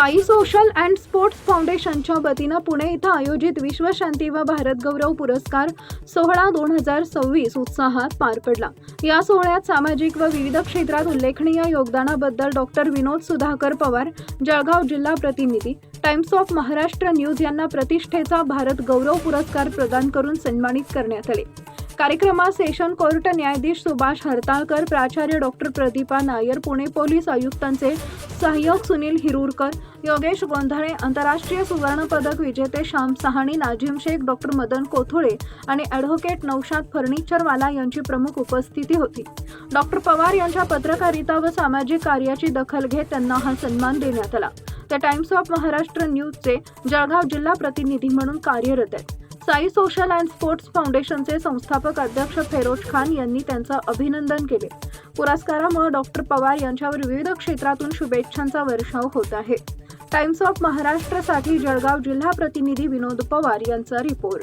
Sai social and sports फाउंडेशनच्या वतीनं पुणे इथं आयोजित विश्व शांती व भारत गौरव पुरस्कार सोहळा 2026 उत्साहात पार पडला। या सोहळ्यात सामाजिक व विविध क्षेत्रात उल्लेखनीय योगदानाबद्दल डॉक्टर विनोद सुधाकर पवार, जळगाव जिल्हा प्रतिनिधी, टाइम्स ऑफ महाराष्ट्र न्यूज यांना प्रतिष्ठेचा भारत गौरव पुरस्कार प्रदान करून सन्मानित करण्यात आले। कार्यक्रमात सेशन कोर्ट न्यायाधीश सुभाष हरताळकर, प्राचार्य डॉक्टर प्रदीपा नायर, पुणे पोलीस आयुक्तांचे सहाय्यक सुनील हिरुरकर, योगेश गोंधळे, आंतरराष्ट्रीय सुवर्ण पदक विजेते श्याम सहानी, नाजिम शेख, डॉक्टर मदन कोथुळे आणि ॲडव्होकेट नौशाद फर्निचरवाला यांची प्रमुख उपस्थिती होती। डॉक्टर पवार यांच्या पत्रकारिता व सामाजिक कार्याची दखल घेत त्यांना हा सन्मान देण्यात आला। ते टाइम्स ऑफ महाराष्ट्र न्यूजचे जळगाव जिल्हा प्रतिनिधी म्हणून कार्यरत आहेत। साई सोशल अँड स्पोर्ट्स फाउंडेशनचे संस्थापक अध्यक्ष फेरोज खान यांनी त्यांचं अभिनंदन केले। पुरस्कारामुळे डॉक्टर पवार यांच्यावर विविध क्षेत्रातून शुभेच्छांचा वर्षाव होत आहे। टाइम्स ऑफ महाराष्ट्रसाठी जळगाव जिल्हा प्रतिनिधी विनोद पवार यांचा रिपोर्ट।